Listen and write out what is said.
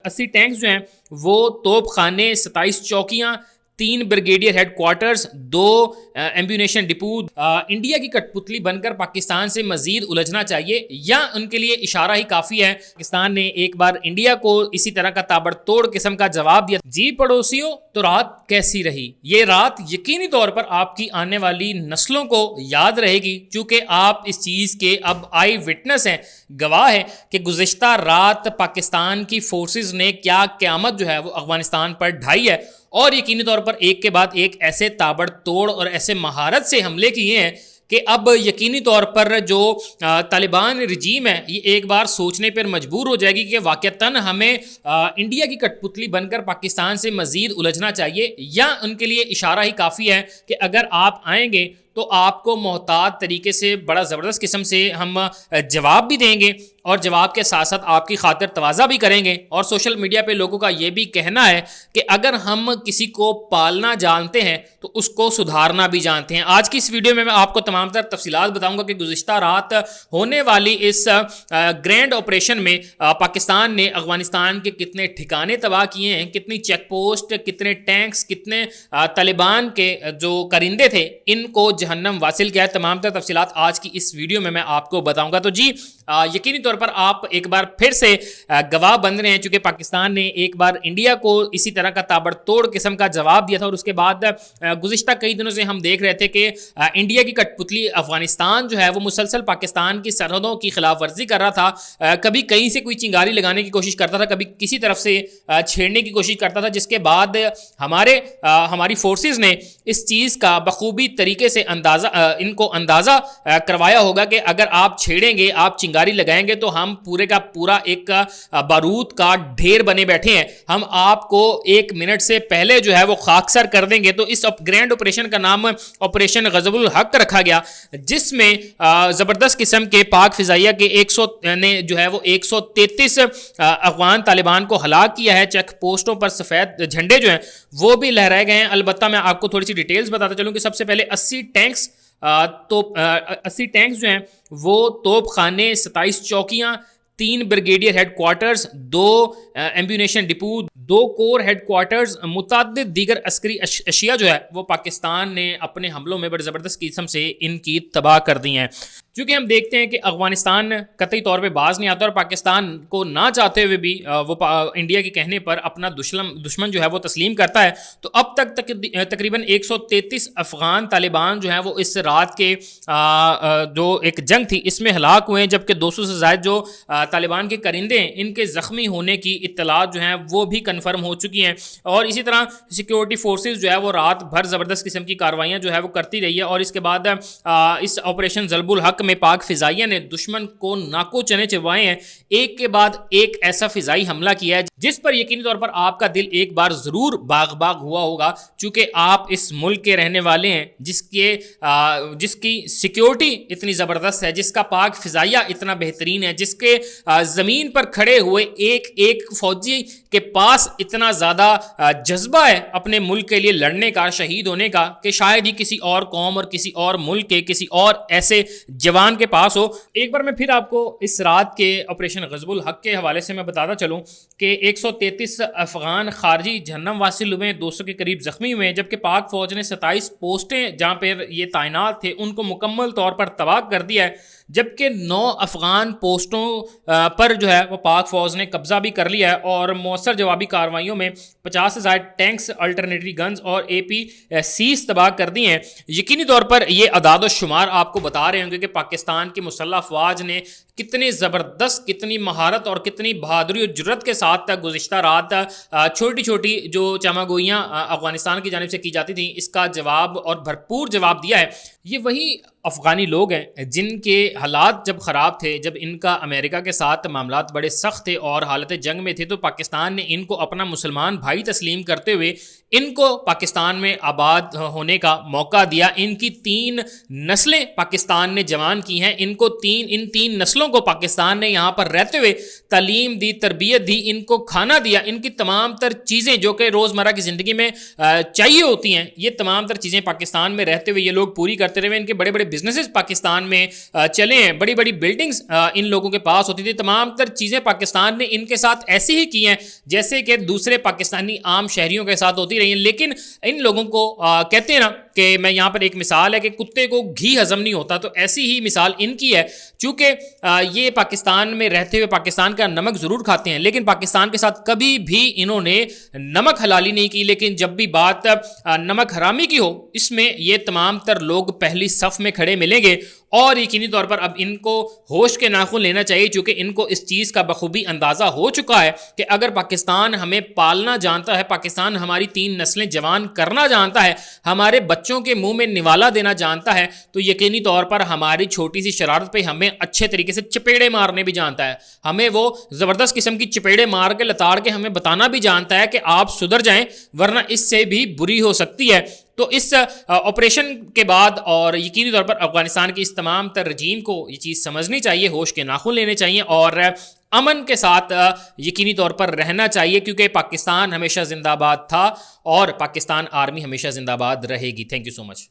80 tanks जो हैं वो तोप खाने, 27 चौकियां, 3 brigadier headquarters, 2 ammunition depot India की कठपुतली बनकर पाकिस्तान से मजीद उलझना चाहिए या उनके लिए इशारा ही काफ़ी है। पाकिस्तान ने एक बार इंडिया को इसी तरह का ताबड़तोड़ किस्म का जवाब दिया। जी पड़ोसियों, तो रात कैसी रही? ये रात यकीनी तौर पर आपकी आने वाली नस्लों को याद रहेगी, क्योंकि आप इस चीज़ के अब आई विटनेस हैं, गवाह है कि गुज़िश्ता रात पाकिस्तान की फोर्सेस ने क्या क़यामत जो है वो अफगानिस्तान पर ढाई है और यकीनी तौर पर एक के बाद एक ऐसे ताबड़तोड़ और ऐसे महारत से हमले किए हैं कि अब यकीनी तौर पर जो तालिबान रजीम है ये एक बार सोचने पर मजबूर हो जाएगी कि वाक़तन हमें इंडिया की कठपुतली बनकर पाकिस्तान से मज़ीद उलझना चाहिए या उनके लिए इशारा ही काफ़ी है कि अगर आप आएंगे तो आपको मोहतात तरीके से बड़ा ज़बरदस्त किस्म से हम जवाब भी देंगे और जवाब के साथ साथ आपकी खातिर तवाज़ा भी करेंगे। और सोशल मीडिया पे लोगों का ये भी कहना है कि अगर हम किसी को पालना जानते हैं तो उसको सुधारना भी जानते हैं। आज की इस वीडियो में मैं आपको तमाम तर तफसीलात बताऊंगा कि गुज़िश्ता रात होने वाली इस ग्रैंड ऑपरेशन में पाकिस्तान ने अफगानिस्तान के कितने ठिकाने तबाह किए हैं, कितनी चेक पोस्ट, कितने टैंक्स, कितने तालिबान के जो करिंदे थे इनको जहन्नम वासिल किया है। तमाम तर तफसीलात आज की इस वीडियो में मैं आपको बताऊंगा। तो जी यकीनी तौर पर आप एक बार फिर से गवाह बन रहे हैं, चूंकि पाकिस्तान ने एक बार इंडिया को इसी तरह का ताबड़तोड़ किस्म का जवाब दिया था और उसके बाद गुज़िश्ता कई दिनों से हम देख रहे थे कि इंडिया की कठपुतली अफगानिस्तान जो है वो मुसलसल पाकिस्तान की सरहदों की खिलाफ वर्जी कर रहा था। कभी कहीं से कोई चिंगारी लगाने की कोशिश करता था, कभी किसी तरफ से छेड़ने की कोशिश करता था, जिसके बाद हमारी फोर्सेस ने इस चीज़ का बखूबी तरीके से इनको अंदाज़ा करवाया होगा कि अगर आप छेड़ेंगे, आप चिंगारी लगाएंगे तो हम पूरे का पूरा एक बारूद का ढेर बने बैठे हैं, हम आपको 1 मिनट से पहले जो है वो खाकसर कर देंगे। तो इस ग्रैंड ऑपरेशन का नाम ऑपरेशन गज़बुल हक रखा गया, जिसमें ज़बरदस्त किस्म के पाक फ़िज़ाइया के 100 ने जो है वो 133 अफगान तालिबान को हलाक किया है। चेक पोस्टों पर सफ़ेद झंडे जो हैं वो भी लहराए गए हैं। अलबत्ता मैं आपको थोड़ी सी डिटेल्स बताता चलूँ कि सबसे पहले 80 टैंक्स 80 टैंक्स जो हैं वो तोप खाने, 27 चौकियां, 3 brigadier headquarters, 2 ammunition depot, 2 corps headquarters, मुतअद्दिद दीगर अस्करी अशिया जो है वो पाकिस्तान ने अपने हमलों में बड़े ज़बरदस्त किस्म से इनकी तबाह कर दी हैं। क्योंकि हम देखते हैं कि अफगानिस्तान कतई तौर पे बाज नहीं आता और पाकिस्तान को ना चाहते हुए भी वो इंडिया के कहने पर अपना दुश्मन जो है वो तस्लीम करता है। तो अब तक तकरीबन 133 अफगान तालिबान जो हैं वो इस रात के जो एक जंग थी इसमें हलाक हुए हैं, जबकि 200 से ज़ायद जो तालिबान के करिंदे हैं इनके ज़ख्मी होने की इत्तलात जो हैं वो भी कन्फर्म हो चुकी हैं। और इसी तरह सिक्योरिटी फोर्सेस जो है वो रात भर ज़बरदस्त किस्म की कार्रवाइयाँ जो है वो करती रही है। और इसके बाद इस ऑपरेशन ज़ल्बुल हक में पाक फ़िज़ाइया ने दुश्मन को नाको चने चबाए हैं, एक के बाद एक ऐसा फ़िज़ाई हमला किया है जिस पर यकीनी तौर पर आपका दिल एक बार ज़रूर बाग बाग हुआ होगा, चूँकि आप इस मुल्क के रहने वाले हैं जिसकी सिक्योरिटी इतनी ज़बरदस्त है, जिसका पाक फ़िज़ाइया इतना बेहतरीन है, जिसके ज़मीन पर खड़े हुए एक एक फ़ौजी के पास इतना ज़्यादा जज्बा है अपने मुल्क के लिए लड़ने का, शहीद होने का, कि शायद ही किसी और कौम और किसी और मुल्क के किसी और ऐसे जवान के पास हो। एक बार मैं फिर आपको इस रात के ऑपरेशन गज़बुल हक के हवाले से मैं बताता चलूँ कि 133 अफगान खारजी जहन्नम वासिल हुए, 200 के करीब ज़ख्मी हुए, जबकि पाक फ़ौज ने 27 पोस्टें जहाँ पर ये तैनात थे उनको मुकम्मल तौर पर तबाह कर दिया है, जबकि 9 अफगान पोस्टों पर जो है वो पाक फ़ौज ने कब्ज़ा भी कर लिया है। और मौसर जवाबी कार्रवाइयों में 50 से ज़ायद टैंक्स, अल्टरनेटरी गन्स और APCs तबाह कर दिए हैं। यकीनी तौर पर ये अदाद व शुमार आपको बता रहे होंगे कि पाकिस्तान की मुसल्लह अफ़वाज ने कितनी ज़बरदस्त, कितनी महारत और कितनी बहादुरी और जुर्रत के साथ गुज़िश्ता रात छोटी छोटी जो चमागोइयाँ अफ़गानिस्तान की जानिब से की जाती थी इसका जवाब और भरपूर जवाब दिया है। ये वही अफ़गानी लोग हैं जिनके हालात जब ख़राब थे, जब इनका अमेरिका के साथ मामलात बड़े सख्त थे और हालत जंग में थे, तो पाकिस्तान ने इनको अपना मुसलमान भाई तस्लीम करते हुए इनको पाकिस्तान में आबाद होने का मौका दिया। इनकी 3 नस्लें पाकिस्तान ने जवान की हैं, इन 3 नस्लों को पाकिस्तान ने यहाँ पर रहते हुए तालीम दी, तरबियत दी, इनको खाना दिया, इनकी तमाम तर चीज़ें जो कि रोज़मर्रा की ज़िंदगी में चाहिए होती हैं, ये तमाम तर चीज़ें पाकिस्तान में रहते हुए ये लोग पूरी करते रहे। इनके बड़े बड़े बिजनेसेस पाकिस्तान में चले हैं, बड़ी बड़ी बिल्डिंग्स इन लोगों के पास होती थी, तमाम तर चीज़ें पाकिस्तान ने इनके साथ ऐसी ही की हैं जैसे कि दूसरे पाकिस्तानी आम शहरियों के साथ होती रही हैं। लेकिन इन लोगों को कहते हैं ना कि मैं यहाँ पर एक मिसाल है कि कुत्ते को घी हजम नहीं होता, तो ऐसी ही मिसाल इनकी है। चूँकि ये पाकिस्तान में रहते हुए पाकिस्तान का नमक ज़रूर खाते हैं, लेकिन पाकिस्तान के साथ कभी भी इन्होंने नमक हलाली नहीं की। लेकिन जब भी बात नमक हरामी की हो, इसमें ये तमाम तर लोग पहली सफ़ में खड़े मिलेंगे। और यकीनी तौर पर अब इनको होश के नाखून लेना चाहिए, चूँकि इनको इस चीज़ का बखूबी अंदाज़ा हो चुका है कि अगर पाकिस्तान हमें पालना जानता है, पाकिस्तान हमारी 3 नस्लें जवान करना जानता है, हमारे बच्चों के मुंह में निवाला देना जानता है, तो यकीनी तौर पर हमारी छोटी सी शरारत पे हमें अच्छे तरीके से चपेड़े मारने भी जानता है। हमें वो ज़बरदस्त किस्म की चपेड़े मार के लताड़ के हमें बताना भी जानता है कि आप सुधर जाएं, वरना इससे भी बुरी हो सकती है। तो इस ऑपरेशन के बाद और यकीनी तौर पर अफगानिस्तान की इस तमाम तर रजीम को ये चीज़ समझनी चाहिए, होश के नाखून लेने चाहिए और अमन के साथ यकीनी तौर पर रहना चाहिए, क्योंकि पाकिस्तान हमेशा जिंदाबाद था और पाकिस्तान आर्मी हमेशा जिंदाबाद रहेगी। Thank you so much.